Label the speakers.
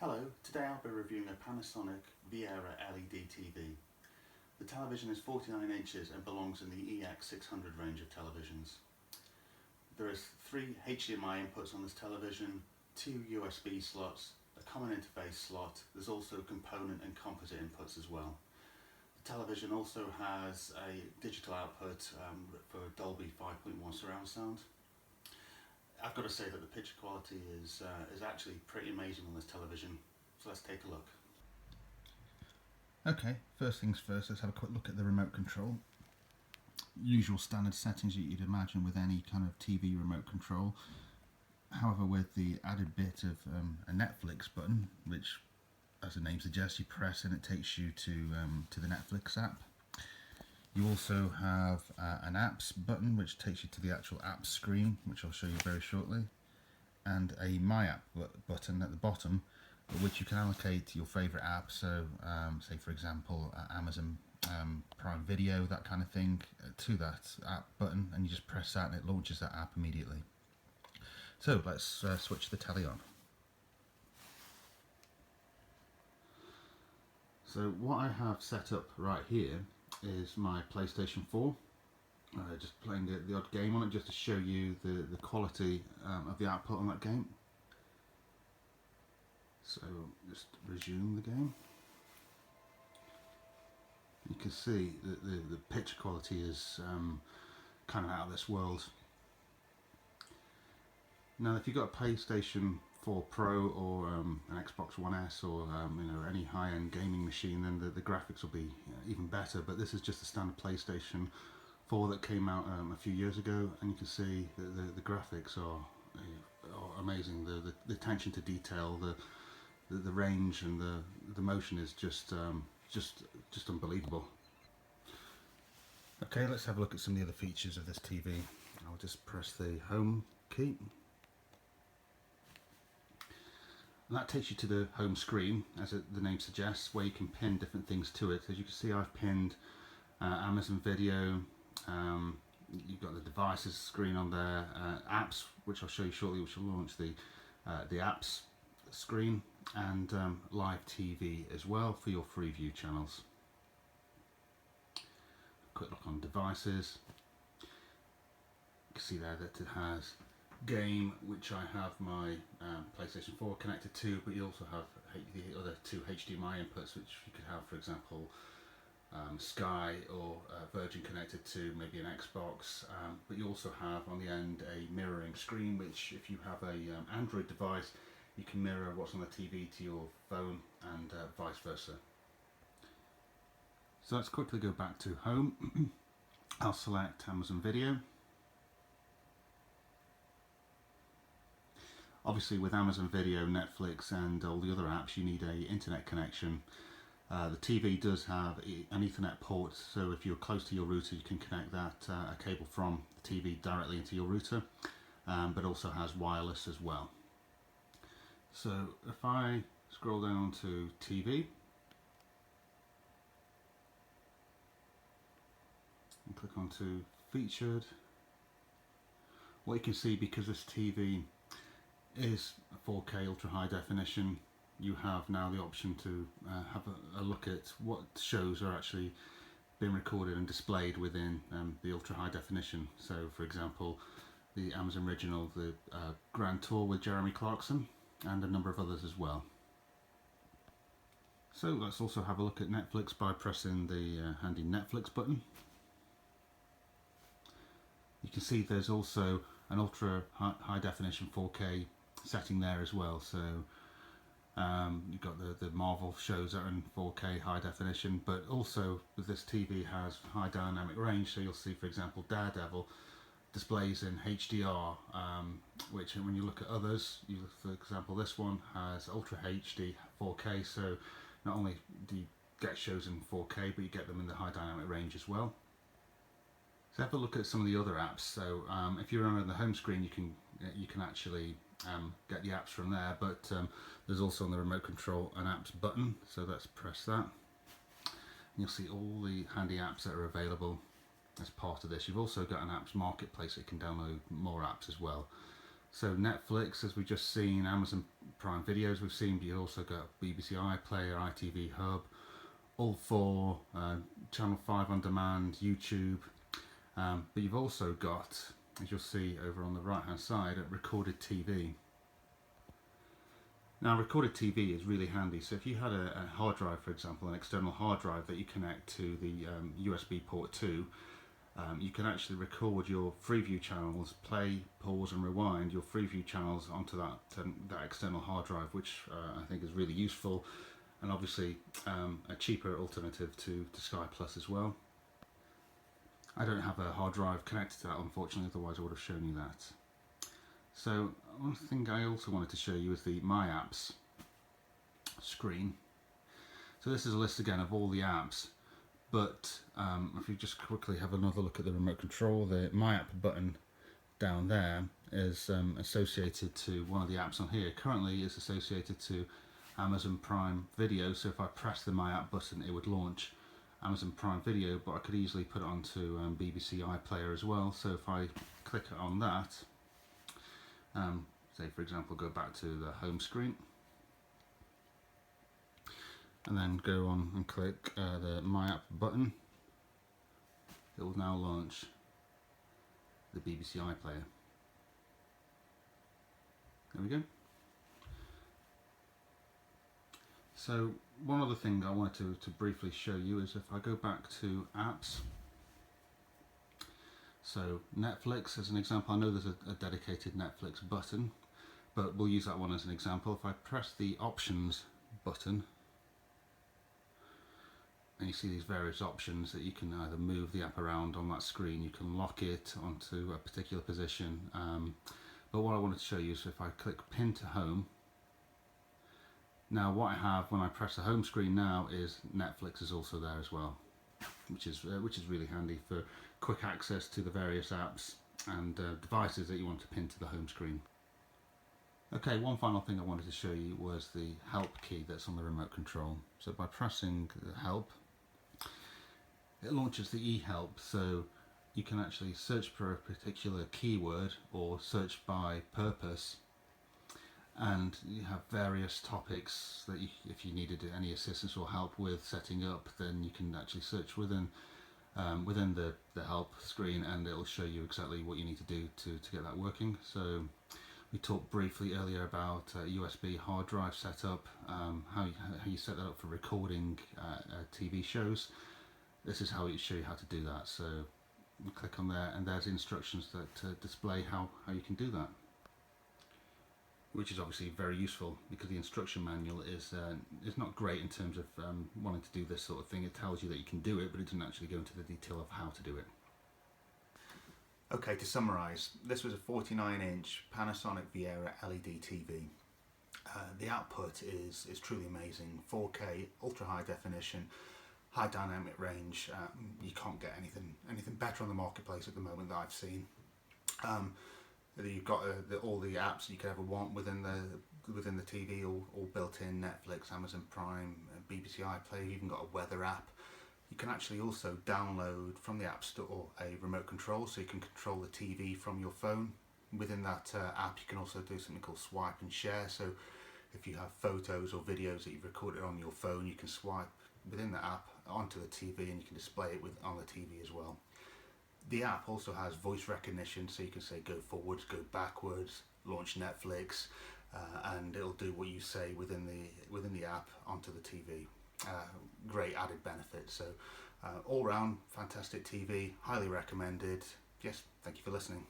Speaker 1: Hello, today I'll be reviewing a PANASONIC VIERA LED TV. The television is 49 inches and belongs in the EX600 range of televisions. There is 3 HDMI inputs on this television, 2 USB slots, a common interface slot. There's also component and composite inputs as well. The television also has a digital output for Dolby 5.1 surround sound. I've got to say that the picture quality is actually pretty amazing on this television, so let's take a look.
Speaker 2: Okay, first things first, let's have a quick look at the remote control. Usual standard settings you'd imagine with any kind of TV remote control. However, with the added bit of a Netflix button, which, as the name suggests, you press and it takes you to the Netflix app. You also have an apps button which takes you to the actual apps screen, which I'll show you very shortly, and a My App button at the bottom, which you can allocate your favourite app. So say for example Amazon Prime Video, that kind of thing, to that app button, and you just press that and it launches that app immediately. So let's switch the telly on. So what I have set up right here is my PlayStation 4. Just playing the odd game on it just to show you the quality of the output on that game. So just resume the game. You can see that the picture quality is kind of out of this world. Now if you've got a PlayStation 4 Pro or an Xbox One S or any high-end gaming machine, then the graphics will be even better. But this is just a standard PlayStation 4 that came out a few years ago, and you can see that the graphics are amazing. The attention to detail, the range, and the motion is just unbelievable. Okay, let's have a look at some of the other features of this TV. I'll just press the home key. And that takes you to the home screen, as the name suggests, where you can pin different things to it. As you can see, I've pinned Amazon Video. You've got the devices screen on there, apps, which I'll show you shortly, which will launch the apps screen, and live TV as well for your free view channels. Quick look on devices. You can see there that it has game, which I have my PlayStation 4 connected to, but you also have the other 2 HDMI inputs, which you could have, for example, Sky or Virgin connected to maybe an Xbox, but you also have on the end a mirroring screen, which if you have a Android device, you can mirror what's on the TV to your phone, and vice versa. So let's quickly go back to home. I'll select Amazon Video. Obviously with Amazon Video, Netflix and all the other apps, you need an internet connection. The TV does have an Ethernet port, so if you're close to your router you can connect that a cable from the TV directly into your router, but also has wireless as well. So if I scroll down to TV and click onto featured, what you can see, because this TV is 4K ultra high definition, you have now the option to have a look at what shows are actually being recorded and displayed within the ultra high definition. So for example, the Amazon original, the Grand Tour with Jeremy Clarkson, and a number of others as well. So let's also have a look at Netflix by pressing the handy Netflix button. You can see there's also an ultra high definition 4K setting there as well. So you've got the Marvel shows that are in 4K high definition, but also with this TV has high dynamic range. So you'll see, for example, Daredevil displays in HDR, which when you look at others, for example, this one has Ultra HD 4K. So not only do you get shows in 4K, but you get them in the high dynamic range as well. So have a look at some of the other apps. So if you're on the home screen, you can actually get the apps from there, but there's also on the remote control an apps button, so let's press that. And you'll see all the handy apps that are available as part of this. You've also got an apps marketplace that you can download more apps as well. So Netflix, as we've just seen, Amazon Prime Videos we've seen, but you've also got BBC iPlayer, ITV Hub, all four, Channel 5 on demand, YouTube, but you've also got, as you'll see over on the right hand side, recorded TV. Now recorded TV is really handy, so if you had a hard drive, for example, an external hard drive that you connect to the USB port 2, you can actually record your Freeview channels, play, pause and rewind your Freeview channels onto that external hard drive, which I think is really useful, and obviously a cheaper alternative to Sky Plus as well. I don't have a hard drive connected to that, unfortunately, otherwise I would have shown you that. So one thing I also wanted to show you is the My Apps screen. So this is a list again of all the apps, but if you just quickly have another look at the remote control, the My App button down there is associated to one of the apps on here. Currently it's associated to Amazon Prime Video, so if I press the My App button it would launch Amazon Prime Video, but I could easily put it onto BBC iPlayer as well. So if I click on that, say for example go back to the home screen and then go on and click the My App button, it will now launch the BBC iPlayer. There we go. So one other thing I wanted to briefly show you is if I go back to apps, so Netflix as an example, I know there's a dedicated Netflix button, but we'll use that one as an example. If I press the options button, and you see these various options that you can either move the app around on that screen, you can lock it onto a particular position, but what I wanted to show you is if I click pin to home, now what I have when I press the home screen now is Netflix is also there as well, which is really handy for quick access to the various apps and devices that you want to pin to the home screen. Okay, one final thing I wanted to show you was the help key that's on the remote control. So by pressing the help, it launches the eHelp, so you can actually search for a particular keyword or search by purpose, and you have various topics that if you needed any assistance or help with setting up, then you can actually search within the help screen, and it will show you exactly what you need to do to get that working. So we talked briefly earlier about USB hard drive setup, how you set that up for recording TV shows. This is how it show you how to do that. So you click on there and there's instructions that display how you can do that, which is obviously very useful because the instruction manual is not great in terms of wanting to do this sort of thing. It tells you that you can do it, but it doesn't actually go into the detail of how to do it.
Speaker 1: Okay, to summarise, this was a 49-inch PANASONIC VIERA LED TV. The output is truly amazing. 4K, ultra high definition, high dynamic range. You can't get anything better on the marketplace at the moment that I've seen. You've got all the apps you could ever want within the TV, all built in: Netflix, Amazon Prime, BBC iPlayer. You've even got a weather app. You can actually also download from the App Store a remote control, so you can control the TV from your phone. Within that app you can also do something called swipe and share, so if you have photos or videos that you've recorded on your phone, you can swipe within the app onto the TV and you can display it on the TV as well. The app also has voice recognition, so you can say go forwards, go backwards, launch Netflix, and it'll do what you say within the app onto the TV. Great added benefit. So all round fantastic TV, highly recommended. Yes, thank you for listening.